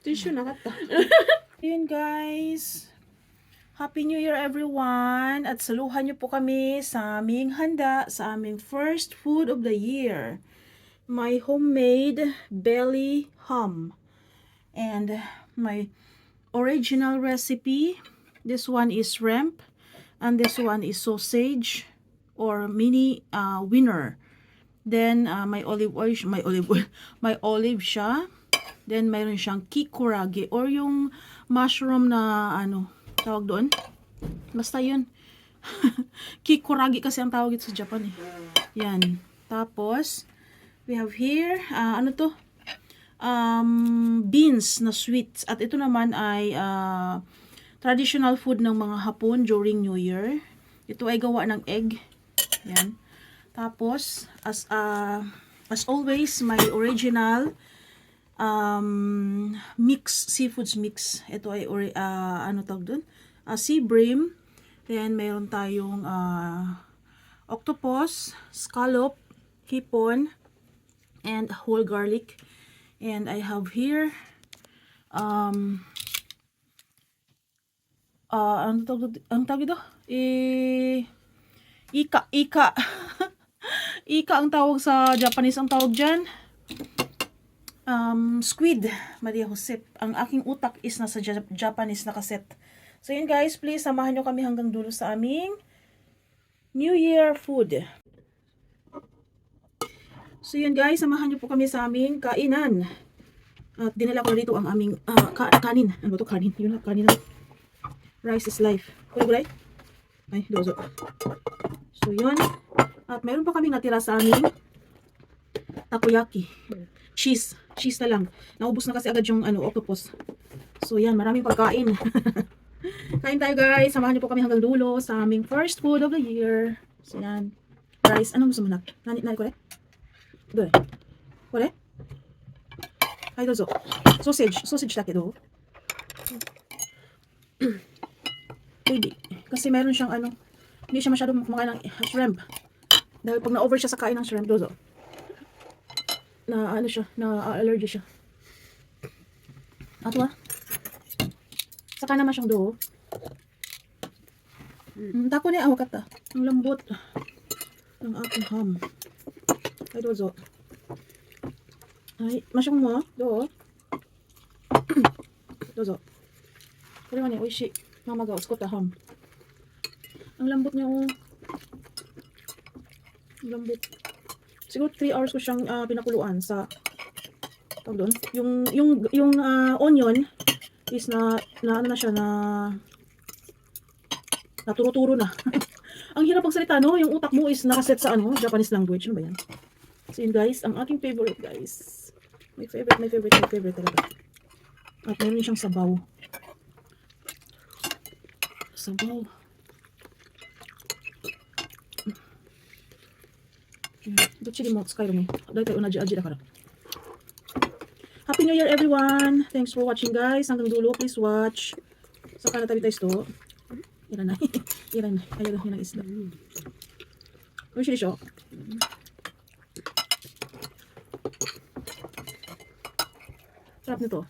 Tissue na kata. Ayun guys. Happy New Year everyone. At saluhan niyo po kami sa aming handa, sa aming first food of the year. My homemade belly ham. And my original recipe. This one is shrimp. And this one is sausage or mini winner. Then my olive oil, my olive siya. Then mayroon siyang kikurage or yung mushroom na ano, tawag doon. Basta yun. Kikurage kasi ang tawag ito sa Japan eh. Yan. Tapos we have here ano to? Beans na sweets. At ito naman ay traditional food ng mga Hapon during New Year. Ito ay gawa ng egg. Yan. Tapos as always, my original mix, seafoods mix. Ito ay ano tawag doon? Sea bream. Then mayroon tayong octopus, scallop, hipon, and whole garlic. And I have here ang tawag ito? Ika. Ika ang tawag sa Japanese, ang tawag dyan. Squid, Maria Josep. Ang aking utak is nasa Japanese nakaset. So yun guys, please samahan nyo kami hanggang dulo sa aming New Year food. So yun guys, samahan nyo po kami sa aming kainan. At dinala ko na dito ang aming kanin. Ano to kanin? Yun na, kanin na. Rice is life. Gulay? Ay, dozo. So yun. At mayroon pa kaming natira sa aming takoyaki. Cheese na lang. Naubos na kasi agad yung octopus. So yan, maraming pagkain. Kain tayo guys. Samahan niyo po kami hanggang dulo sa aming first food of the year. So yan. Rice. Anong gusto mo na? Nani kore? Dore. Kore? Ay, dozo. Sausage dake do. Pwede. Kasi meron siyang hindi siya masyadong kumakain ng shrimp. Dahil pag na-over siya sa kain ng shrimp, dozo. Na allergy siya. Ato saka naman siyang do. Tako ni awakata. Ang lambot ng aking ham. Ay dozo. Ay, masyong mo do. Dozo. Kaya ni oishi. Mamaga uskot ta ham. Ang lambot niya Ang lambot. Siguro 3 hours ko siyang pinakuluan sa doon. Yung onion is na ano na siya na turo-turo na. Ang hirap magsalita no, yung utak mo is nakaset sa Japanese language. Ano ba yan? So yun guys, ang aking favorite guys. My favorite talaga. At meron siyang sabaw. Sabaw. Happy New Year everyone! Thanks for watching guys. Hanggang dulo, please watch. Saka na tabi tayo ito. Iran na. Ayaw na isda. Oishi desho. Sarap nito.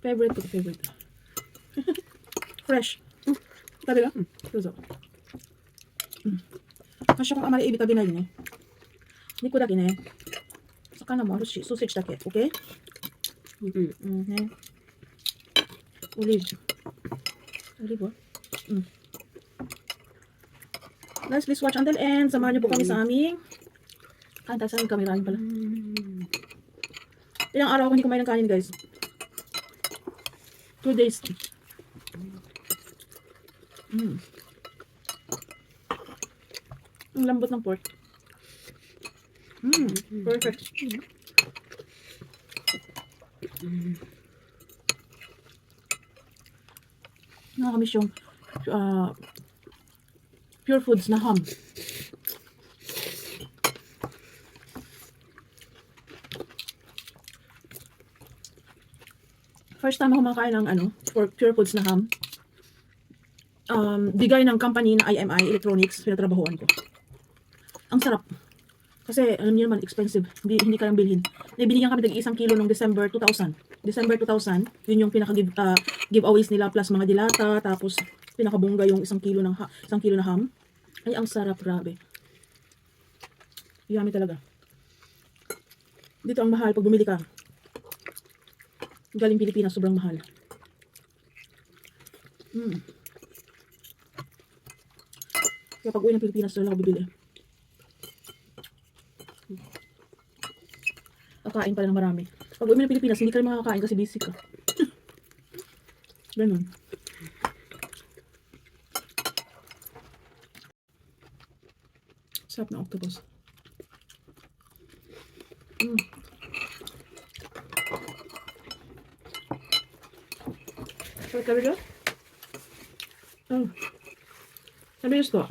Favorite. Fresh. Tabi ba? Dozo. Masya kong amari ibig tabi na yun eh. Niko dake ne. Sakana mo, sausage dake. Okay? Olive. Guys, please watch until end. Samahan niyo po kami sa aming sa aming kamerahin pala. Ilang araw ako hindi kumain ng kanin guys. 2 days. Ang lambot ng pork. Perfect. Nakakamiss yung pure foods na ham. First time ako makain ng for pure foods na ham. Bigay ng company na IMI Electronics, pinatrabahoan ko. Ang sarap. Kasi alam niyo naman, expensive. Hindi kayang bilhin. Binigyan kami ng 1 kilo noong December 2000. December 2000, yun yung giveaways nila plus mga dilata, tapos pinakabongga yung 1 kilo na ham. Ay, ang sarap, grabe. Yummy talaga. Dito ang mahal pag bumili ka. Galing Pilipinas, sobrang mahal. Kaya pag uwi ng Pilipinas, doon ako bibili. Kakain pa ng marami. Pag uwi ng Pilipinas, hindi ka rin makakain kasi busy ka. Ganun. Sarap na octopus. Sarap ka rin? Sabi gusto.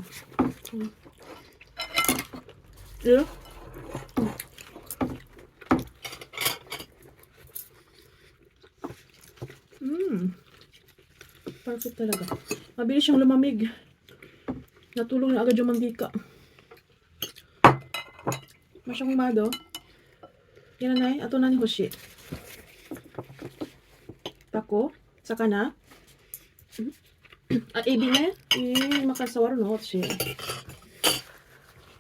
Yeah. Perfect talaga. Mabilis siyang lumamig. Natulong na agad yung mantika. Masyang humado. Yan na ato na ni Hoshi. Tako. Saka na. AB ne? Makasawar no Hoshi.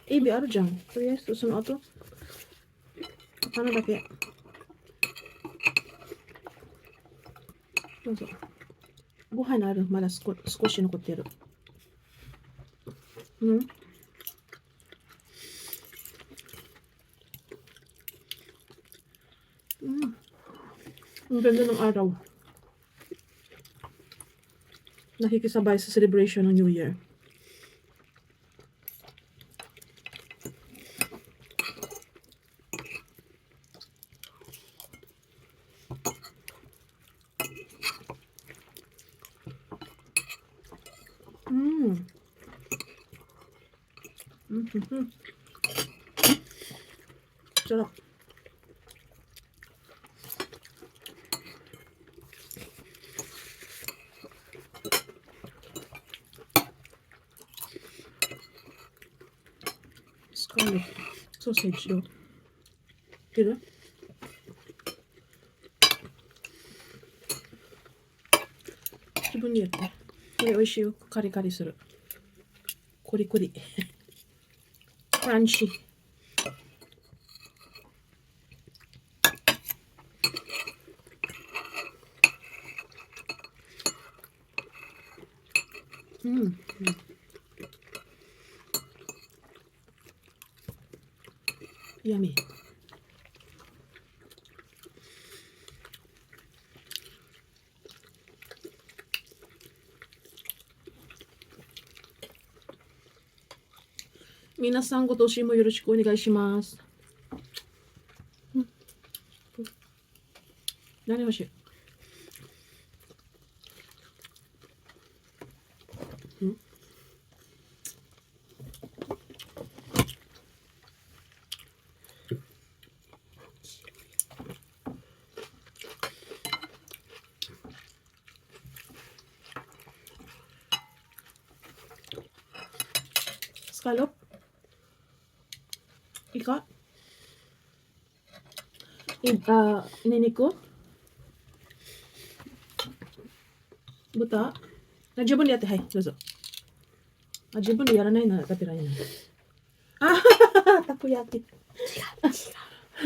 AB aru jan. Toりあえずその後。花だけ。どうぞ。ご飯ある。まだ少し残ってる。Ang ganda ng araw. Nakikisabay sa celebration ng New Year. Sarap. Scarlet sausage daw. Kira? Zibun de yatte. Kore oishii yo. Kari kari suru. Kori kori. Crunchy. Yummy. Minasan, gotoshi mo yoroshiku onegai shimasu. Nani hoshi? Scallop? Ika? Ineniku? Buta? 自分でやって、はい、どうぞ。自分でやらないなら、だってないな。たこ焼き。違う。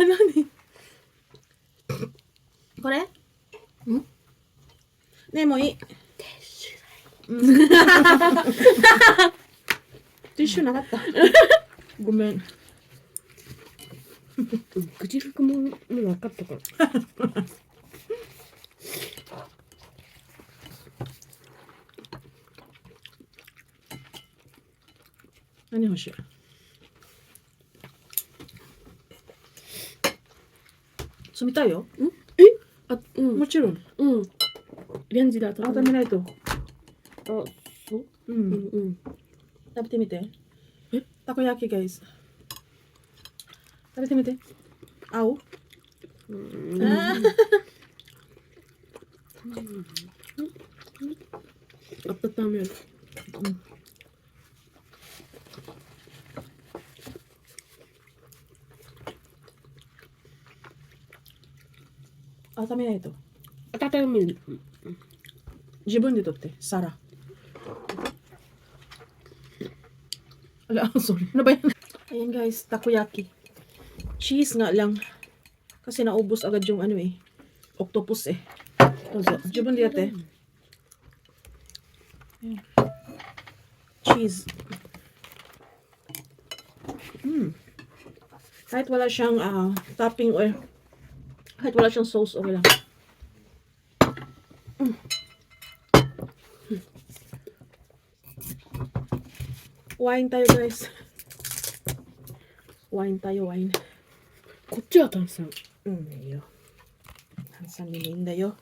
何これねえ、もういい。ティッシュなかった。ごめん。口服もう分かったから。何欲しい？冷たいよ。もちろん。レンジで温めないと。そう？食べてみて。たこ焼きガイズ。食べてみて。青？温める。Atami na ito. Atatamin. Jibun dito, te. Sara. Ala, sorry. Ano ba yan? Ayan guys, takoyaki. Cheese nga lang. Kasi naubos agad yung ano eh. Octopus eh. So, jibun dito, te. Ayan. Cheese. Kahit wala siyang topping or kahit wala siyang sauce, okay lang. Wine tayo guys. Wine tayo, wine. こっちは炭酸。 いいよ。炭酸でもいいんだよ。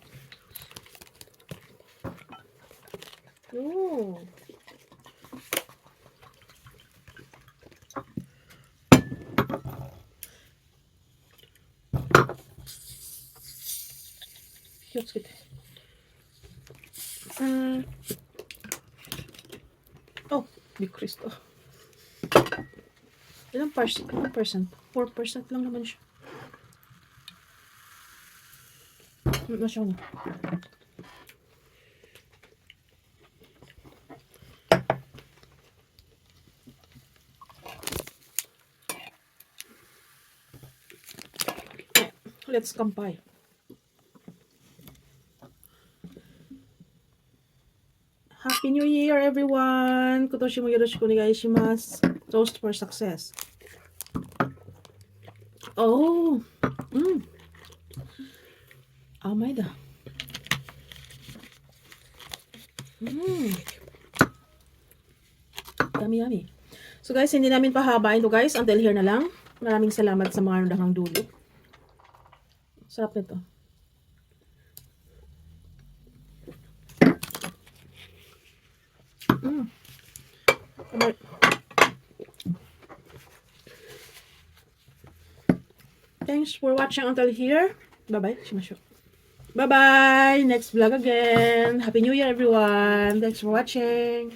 おー。気をつけて。Oh, びっくりした。Ilang percent? 4% lang naman siya. Nasya ko na. Let's kampai. Happy New Year, everyone! Kotoshi mo yoroshiku onegaishimasu. Toast for success. Oh! Amay da. Yummy, yummy. So guys, hindi namin pahabain to guys. Until here na lang. Maraming salamat sa mga nandang dulo. Sarap nito. Thanks for watching until here. Bye-bye. Bye-bye. Next vlog again. Happy New Year, everyone. Thanks for watching.